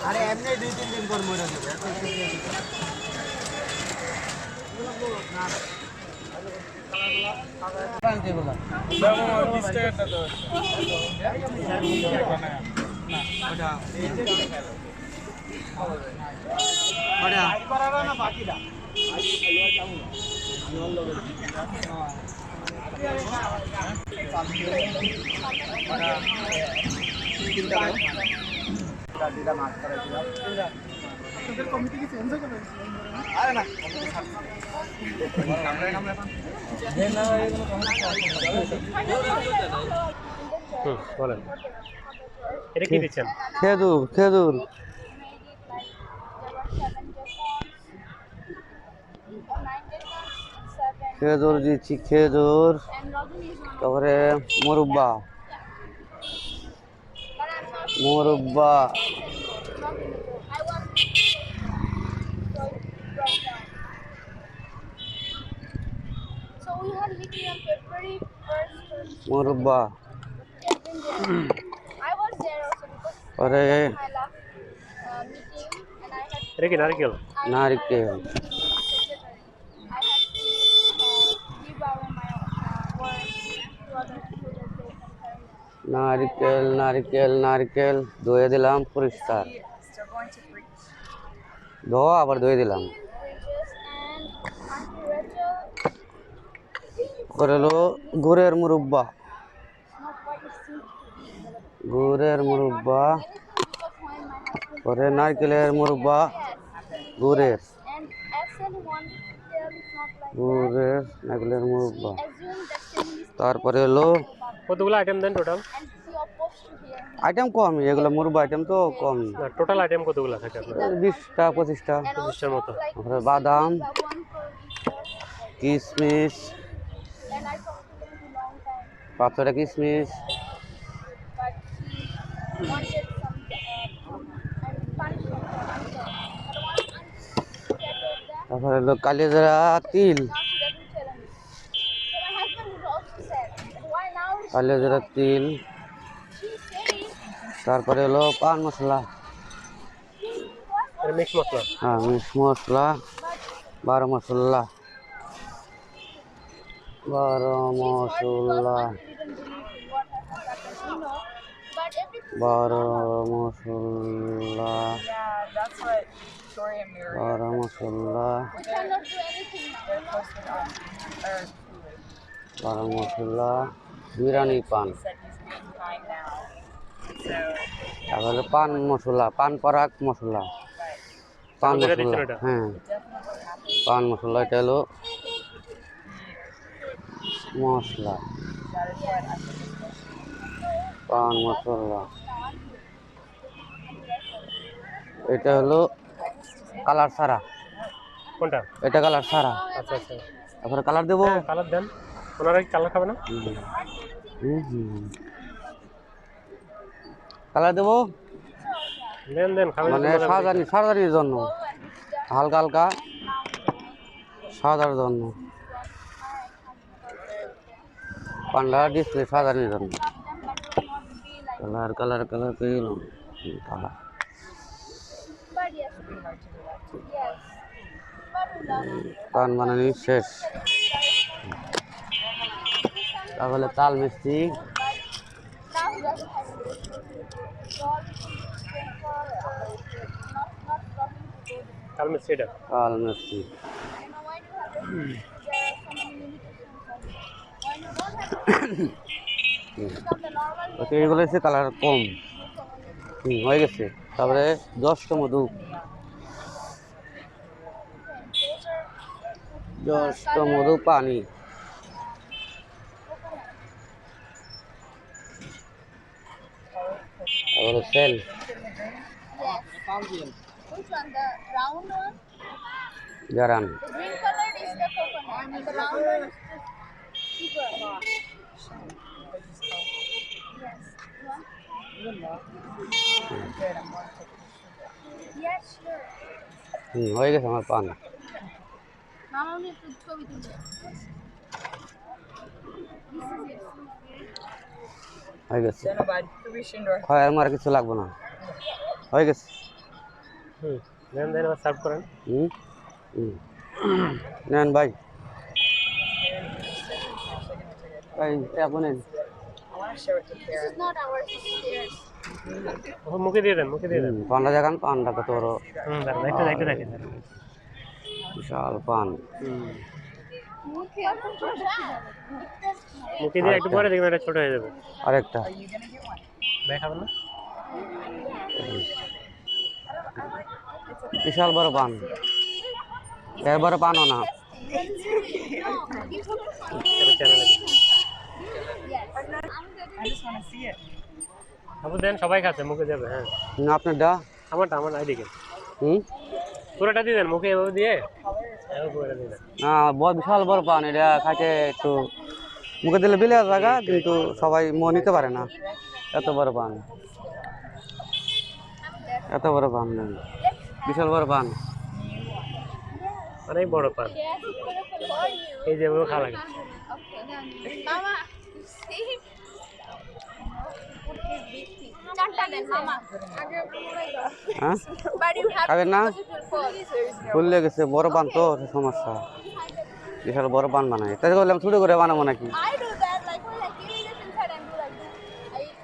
আরে এমনি 2-3 দিন পর মরে যাবে বলেন এটা কি দিচ্ছেন? খেজুর খেজুর খেজুর দিচ্ছি খেজুর তারপরে মুরব্বা মুরব্বা মুরব্বা পরে এটা কি নারিকেল? নারিকেল নারিকেল নারিকেল নারিকেল ধুয়ে দিলাম পরিষ্কার ধোয়া আবার ধুয়ে দিলাম করে হলো গুড়ের মুরব্বা গুড়ের মুরব্বা পরে নারকেলের মুরব্বা গুড়ের গুড়ের নারকেলের মুরব্বা তারপরে হলো কতগুলো আইটেম দেন টোটাল? আইটেম কম এগুলো মুরব্বা আইটেম তো কম টোটাল আইটেম কতগুলো থাকে আপনার? 20টা 25টা 25টার মতো। তারপরে বাদাম কিশমিশ 500টা কিশমিশ তারপরে হলো কালিজিরা তিল কালিজিরা তিল তারপরে হলো পান মশলা মিক্স মশলা। হ্যাঁ মিক্স মশলা 12 মশলা 12 মশলা 12 মশলা 12 মশলা 12 মশলা বিরিয়ানি পান তারপরে পান মশলা পান পরাগ মশলা পান মশলা হ্যাঁ পান মশলা এটা হলো মশলা পান মশলা এটা হলো কালার সারা কোনটা? এটা কালার সারা আচ্ছা আচ্ছা তারপরে কালার দেবো কালার দেন ওনারা কি কালার খাবে না? কালার দেবো দেন দেন খাবেন মানে সাজানির জন্য হালকা হালকা সাজার জন্য পান্ডা ডিসপ্লে সাজানির জন্য কালার কালার কালার পেয়ে গেলাম কালার পান বানানি শেষ তাহলে তাল মিষ্টি তাল মিষ্টি এটা তাল মিষ্টি এগুলো হচ্ছে কালার কম হয়ে গেছে তারপরে 10টা মধু 10টা মধু পানি তারপরে sell garan The green color is the coconut and the round one is the sugar. Yes. Yes, sure. হয়ে গেছে আমার পান Mama, we have to go with you. হয়ে গেছে হয় আর কিছু লাগবে না হয়ে গেছে দেন দেন আবার সার্ভ করেন। হুম হুম নেন ভাই ভাই আপনি নেন। This is not ours, this is theirs. ও মুখে দিয়ে দেন, মুখে দিয়ে দেন। পানটা দেখান পানটা কত বড় দাঁড়ান একটু একটু দেখেন। বিশাল পান মুখে দিয়ে একটু পরে দেখবেন এটা ছোট হয়ে যাবে। আরেকটা ভাই খাবেন না? বিশাল বড় পান একবারে পানও না এটা চ্যানেলে আপু দেন, সবাই খাচ্ছে, মুখে যাবে। হ্যাঁ আপনারটা আমারটা আমার আইডিকে হুম পুরোটা দিয়ে দেন, মুখে এভাবে দিয়ে এভাবে পুরোটা দিয়ে দেন। না বড় বিশাল বড় পান এটা খাইতে একটু মুখে দিলে বিলে জায়গা কিন্তু সবাই মন নিতে পারে না এত বড় পান এত বড় পান নেই বিশাল বড় পান অনেক বড় পান, এই যে ওগুলো খাওয়া লাগে। Mama, see? চারটা দেন মামা। হ্যাঁ But you have খাবেন না because it will fall. ফুললে গেছে বড় পান তো সমস্যা বিশাল বড় পান বানাই তাই বললাম ছোট করে বানাবো নাকি I do that like when I give this inside and do like that.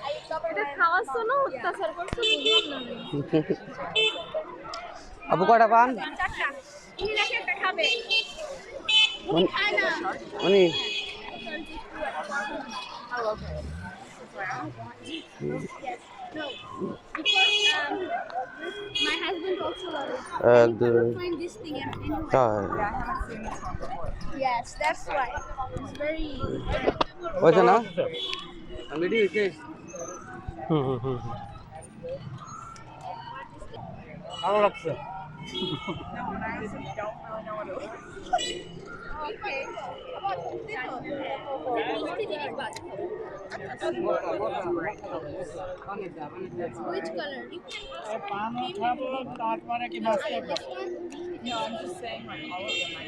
I cover এটা খাওয়াছো না অত্যাচার করছো বুঝলাম না। আপু কয়টা পান চারটা। তুমি নাকি একটা খাবে? খায় না। উনি No, because my husband also loves it. এক You দুই cannot find this thing anywhere. চার Yes, that's why. It's very. হয়েছে না রেডি হয়েছে হুম হুম হুম হুম। ভালো লাগছে। Okay. Which color? No, I'm just saying like all of them.